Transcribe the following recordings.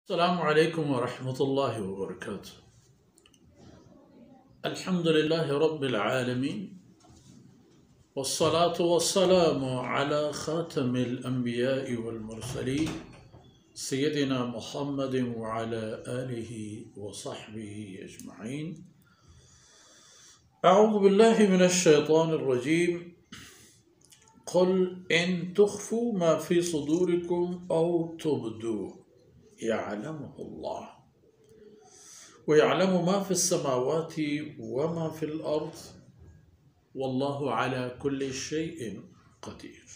السلام عليكم ورحمة الله وبركاته. الحمد لله رب العالمين، والصلاة والسلام على خاتم الأنبياء والمرسلين سيدنا محمد وعلى آله وصحبه أجمعين. أعوذ بالله من الشيطان الرجيم. قل إن تخفوا ما في صدوركم أو تبدوه يعلمه الله ويعلم ما في السماوات وما في الأرض والله على كل شيء قدير.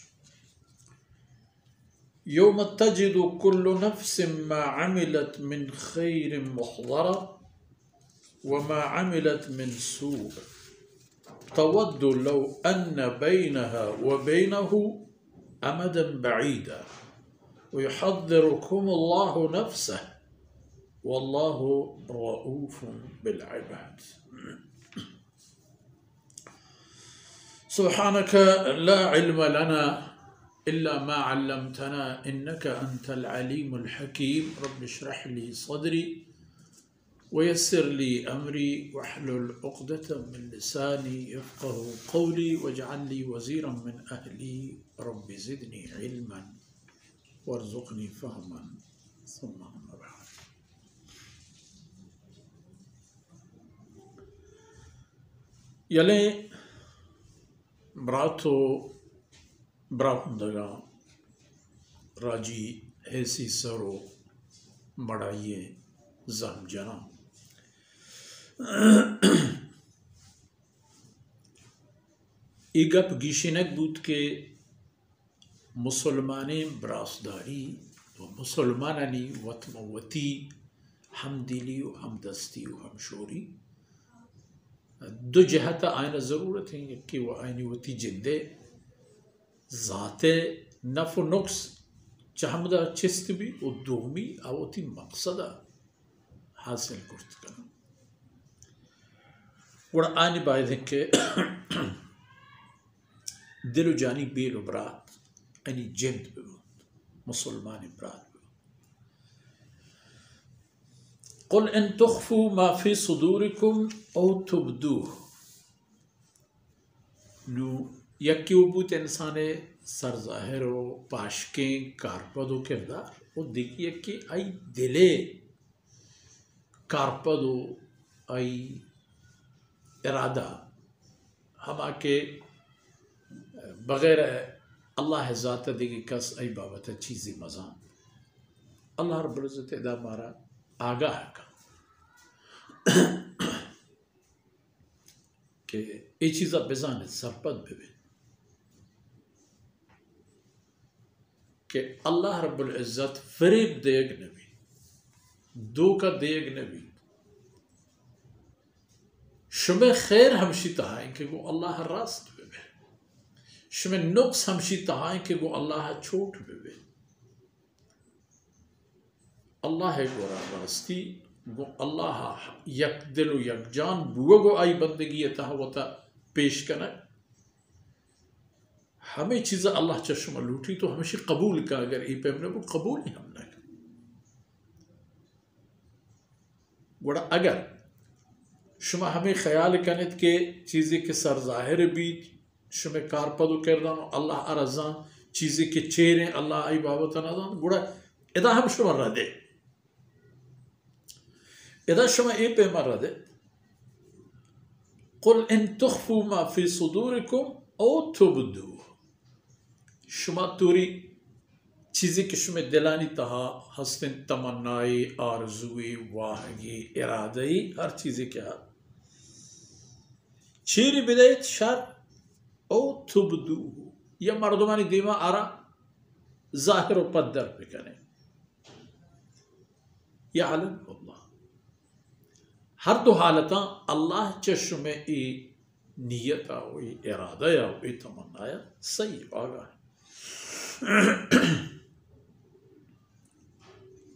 يوم تجد كل نفس ما عملت من خير محضرة وما عملت من سوء تود لو أن بينها وبينه أمدا بعيدا ويحذركم الله نفسه والله رؤوف بالعباد. سبحانك لا علم لنا إلا ما علمتنا إنك أنت العليم الحكيم. رب اشرح لي صدري ويسر لي أمري واحلل عقدة من لساني يفقه قولي واجعل لي وزيرا من أهلي رب زدني علما وارزقني فهما ثم أما بعد. يلي براتو براندگا راجی ایسی سرو بڑائیے زم جنا ایگپ گیشنک بود کے مسلمانی براسداری و مسلمانانی وطموتی ہمدلی و ہمدستی و ہمشوری دو جہت آئین ضرورت ہیں کہ وہ آئینی وتی جندے ذات نف و نقص چہمدہ چست بھی و دومی آوتی مقصدہ حاصل کرت کرنا وڑا آئینی باید ہے کہ دل و جانی بیل و برات یعنی جند بود مسلمان برات بود. قل ان تخفوا ما في صدوركم او تبدوه. نو یکی بود انسان سر ظاہر و پاشکیں کارپد و کردار و دیکھئے کہ ای دلے کارپد و ای ارادہ ہما کے بغیر اللہ ذات دیگی کس ای بابت چیزی مزان اللہ رب العزت ادا مارا آگاہ کا کہ ای چیزا بزانے سرپد بھی کہ اللہ رب العزت فریب دیگ نبی دوکہ دیگ نبی شمع خیر ہمشی تہائیں کہ وہ اللہ راست بھی شمع نقص ہمشی تہائیں کہ وہ اللہ چھوٹ بھی اللہ گورا راستی گو اللہ یک دل و یک جان بوگو آئی بندگی تہوتا پیش کنک ہمیں چیزیں اللہ چشمہ لوٹی تو ہمیشہ قبول کا اگر ای پہ وہ قبول ہی ہم نے گوڑا اگر شما ہمیں خیال کنت کہ چیزیں کے سر ظاہر بھی شما کارپدو کردن اللہ ارزان چیزیں کے چہریں اللہ ای بابتا نازان گوڑا ادا ہم شما رہ دے ادا شما ای پہ مر رہ دے. قل ان تخفوا ما فی صدورکم او تبدو. شما توری چیزی کہ شما دلانی تہا ہستن تمنائی آرزوی واہگی ارادائی ہر چیزی کیا چیری بدایت شر او تبدو یا مردمانی دیما آرا ظاہر و پدر بکنے یعلم اللہ ہر دو حالتاں اللہ چشم ای نیتا و ای ارادہ یا و ای تمنایا صحیح آگا ہے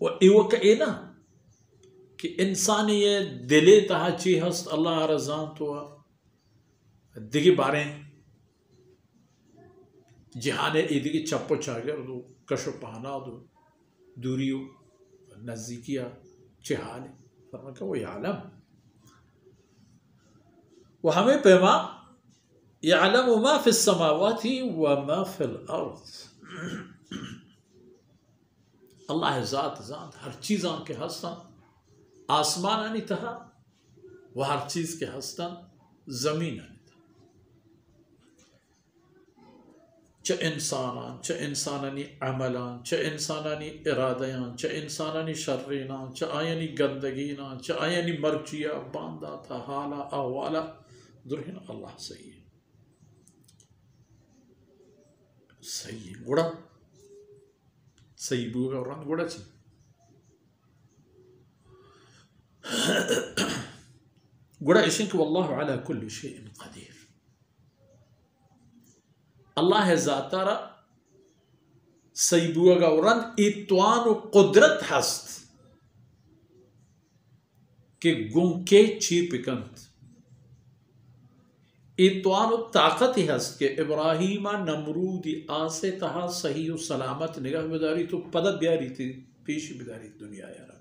و ایوہ کا اینا کہ انسانی یہ دلے تہا چی ہست اللہ رضان تو دیگی باریں جہانے ای دیگی چپو چاگر دو کشو پہنا دو دوریو نزدیکیا چه حال فرمایا کہ وہ یعلم وہ ہمیں پیما یعلم ما فی السماوات وما فی الارض اللہ ذات ہر چیزاں کے ہستن آسمانانی تہا و ہر چیز کے ہستن زمینانی تہا چه انسانان چه انسانانی عملان چه انسانانی ارادیان چه انسانانی شرینان چه آیانی گندگینان چه آیانی مرچیا باندہ تھا حالا احوالا درہن اللہ صحیح گوڑا صحیح بوگا وران گوڑا چی گوڑا اشنک واللہ علی کل شیء قدیر اللہ ذاتارا صحیح بوگا وران اتوان و قدرت ہست کہ گنکے چی پکنت اتوان و طاقت ہی ہست کہ ابراہیم نمرودی آسے تہا صحیح و سلامت نگاہ بداری تو پدت بیاری تھی پیش بداری دنیا یارا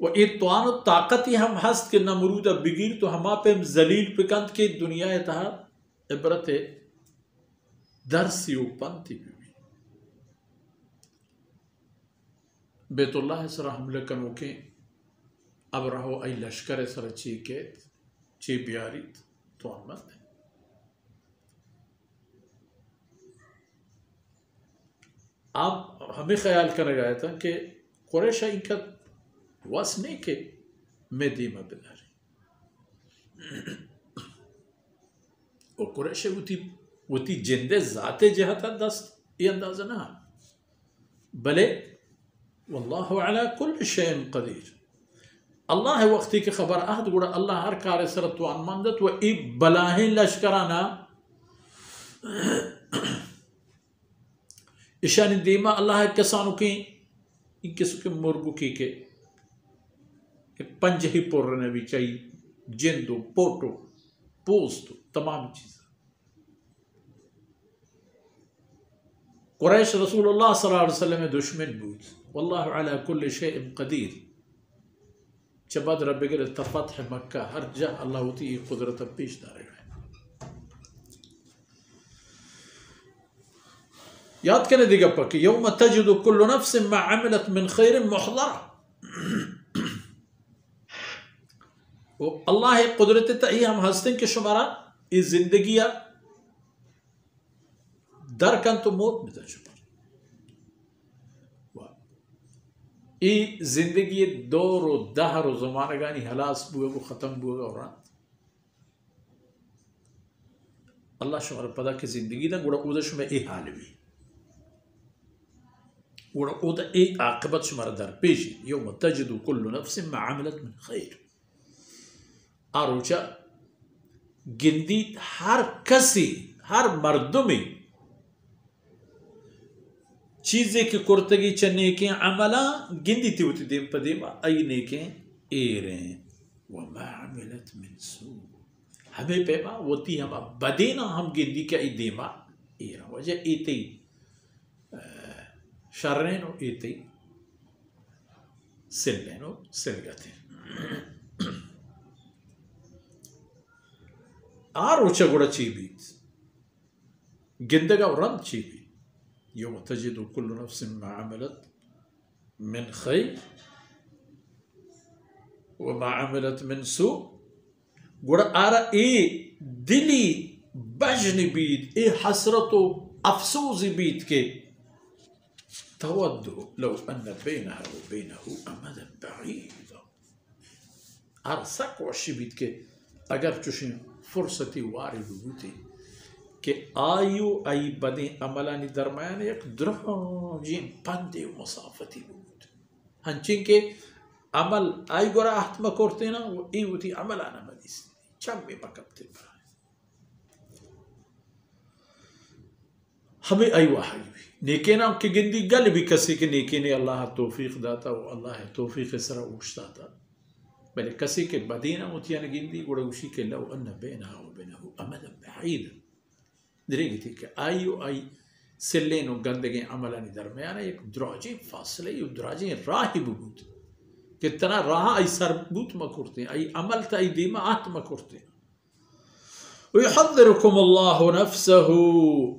و اتوان و طاقت ہی ہم ہست کہ نمرود بگیر تو ہما پہ ذلیل پکند کے دنیا تہا عبرت درسی و پنتی بھی بیت اللہ سر حملہ کنو کے اب رہو ای لشکر سر چی کیت چی بیاریت تو آمد ہے آپ ہمیں خیال کرنے گئے تھا کہ قریش ان کا واس نہیں کہ میں دیمہ بداری اور قریش وتی جندے ذات جہتا دست یہ اندازہ نہ بلے واللہ علی کل شیء قدیر اللہ وقتی کی خبر احد گوڑا اللہ ہر کار سرت وان مندت و ای بلاہیں لشکرانا اشانی دیما اللہ کسانو کی ان کسو کے مرگو کی کے پنج ہی پور رہنے بھی چاہیے جندو پوٹو پوستو تمام چیز قریش رسول اللہ صلی اللہ علیہ وسلم دشمن بود واللہ علی کل شیء قدیر چباد رب بگر فتح مکہ ہر جا اللہ ہوتی قدرت پیش دارے گئے یاد کرنے دیگا پاک یوم تجد کل نفس ما عملت من خیر محضرہ اللہ قدرت تأیی ہم ہستیں کہ شمارا اس زندگیہ در کن تو موت میں شمارا ای زندگی دور و دہر و زمانگانی حلاس بوئے وہ ختم بوئے اور رات اللہ شمار پدا کہ زندگی دا گوڑا اودا شمار ای حال بھی گوڑا اودا ای عاقبت شمار در پیشی یوم تجدو کل نفس ما عملت من خیر آروچا گندی ہر کسی ہر مردمی چیزیں کی کرتگی چا نیکیں عملا گندی تی ہوتی دیم پا دیم ای نیکیں ایریں وما عملت من سو ہمیں پیما وطی ہم بدینا ہم گندی کا ای دیما ایریں وجہ ایتی شرینو ایتی سلینو سلگتیں آروچا گوڑا چی بیت گندگا رند چی بیت یوم تجد کل نفس ما عملت من خیر وما عملت من سوء گوڑا آرا اے دلی بجن بیت اے حسرت و افسوس بیت کے تودو لو ان بینہا و بینہو امدا بعید آرا سک وشی بیت کے اگر چوشیں فرصتی وارد ہوتی کہ آئیو ای بدیں عملانی درمیان ایک درجین پندے و مسافتی بود ہنچین کے عمل آئی گورا احتمہ کرتے نا وہ ای ہوتی عملانا مدیس چمی مکبتے برائے ہمیں آئی وحی بھی نیکینا کی گندی گل بھی کسی کے نیکینے اللہ توفیق داتا و اللہ توفیق سرا اوشتا تا بلے کسی کے بدینا ہوتیانا گندی گوڑا اوشی کے لو ان بینہا و بینہو امدا بعید درے گی تھی کہ آئیو آئی سلين وقندقين عملاني درميانا يك دراجين فاصلة ودراجين راهي ببوت كتنا راها أي سربوت ما كورتين أي عملت أي ديماءات ما كورتين ويحذركم الله نفسه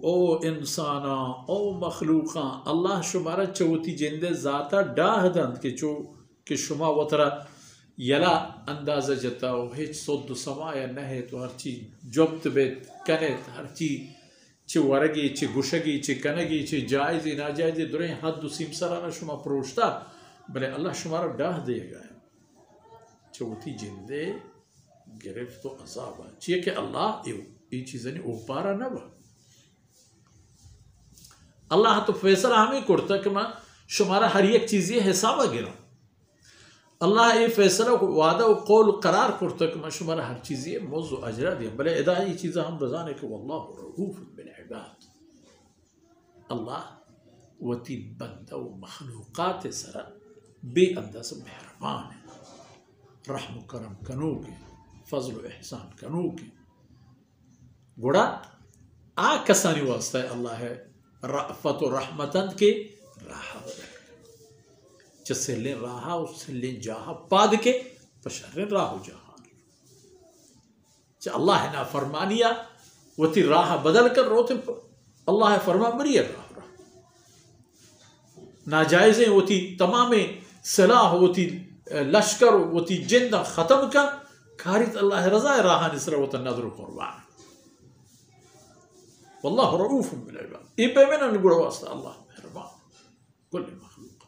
او انسانا او مخلوقا الله شمارا چوتی جنده ذاتا ڈاہ دند کہ شما وطرا یلا اندازہ جتاو ہیچ صد سمایا نہے تو ہر چی جبت بیت کنت ہر چی چی ورگی چی گشگی چی کنگی چی جائزی ناجائزی درہیں حد سیم سرانا شما پروشتا بلے اللہ شمارا ڈاہ دے گا چوتی جندے گرفت و عذاب چیئے کہ اللہ یہ چیزیں اوپارا نہ با اللہ تو فیصلہ ہمیں کرتا کہ میں شمارا ہر ایک چیزی حسابہ گرا اللہ یہ فیصلہ وعدہ و قول قرار کرتا کہ میں شمارا ہر چیزی موضوع اجرا دیا بلے ادا یہ چیزیں ہم رضانے کہ واللہ رؤوف بالعباد اللہ وتی بندہ و مخلوقات سرا بے انداز مہربان ہے رحم و کرم کنو کے فضل و احسان کنو کے گوڑا آ کسانی واسطہ ہے اللہ ہے رأفت و رحمتن کے راہا چسلیں راہا و سلیں جاہا پاد کے پشریں راہو جہان چا اللہ نا فرمانیا وتی راہا بدل کر روتے اللہ فرمان بریہ راہ ناجائزیں وتی تمام صلاح وتی لشکر وتی جندہ ختم کا کاریت اللہ رضا راہا نسرہ وتا نظر قربان واللہ رؤوف بالعباد یہ پیمنا نگوڑا واسطہ اللہ مہربان کل مخلوق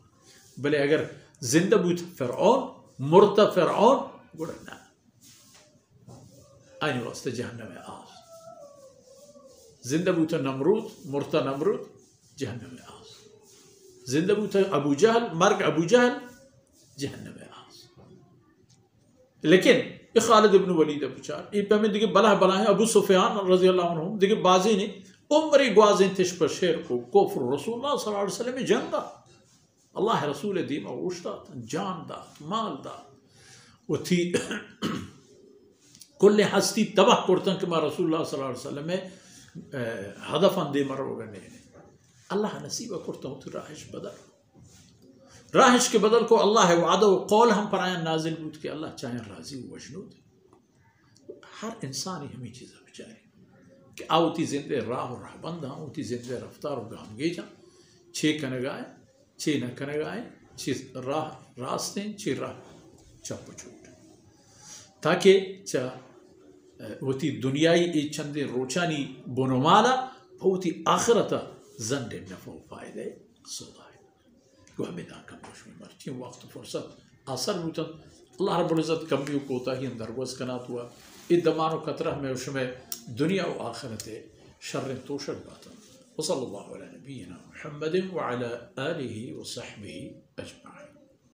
بلے اگر زندہ بوت فرعون مرتا فرعون گوڑا نا آئین واسطہ جہنم آز زندہ بوت نمرود مرتا نمرود جہنم آز زندہ بوت ابو جہل مرگ ابو جہل جہنم آز لیکن یہ خالد ابن ولید بچار یہ پیمیں دیکھے بلہ بلہ ہیں ابو سفیان رضی اللہ عنہ دیکھے بازی نے عمری گوازیں تش پر شیر کو کفر رسول اللہ صلی اللہ علیہ وسلم جان دا اللہ رسول دیما وشتا جان دا مال دا و تھی کل ہستی تباہ کرتا کہ ما رسول اللہ صلی اللہ علیہ وسلم ہدفاً دے مرو گنے اللہ نصیبہ کرتا ہوں تو راہش بدل راہش کے بدل کو اللہ ہے وعدہ و قول ہم پر آئین نازل بود کہ اللہ چاہیں راضی و وجنود ہر انسانی ہمیں چیزیں بچائے کہ آوتی زندے راہ و راہ بندہ آوتی زندے رفتار و گام گے جا چھے کنگائے چھے نہ کنگائے چھے راہ راستیں چھے راہ چپ چھوٹ تاکہ چا وتی دنیای ای چندے روچانی بنومالا ہوتی آخرتا زند نفع و فائدے صدا ہے وہ ہمیں ناکم روشمی مرچی وقت فرصت آثر بوتن اللہ رب العزت کمی و کوتا ہی اندرگوز کنات ہوا ادمان و قطرہ میں اس میں دنیا و آخرت شر توشر باتا وصلی اللہ علیہ نبینا محمد وعلى آلہ وصحبہ اجمعین.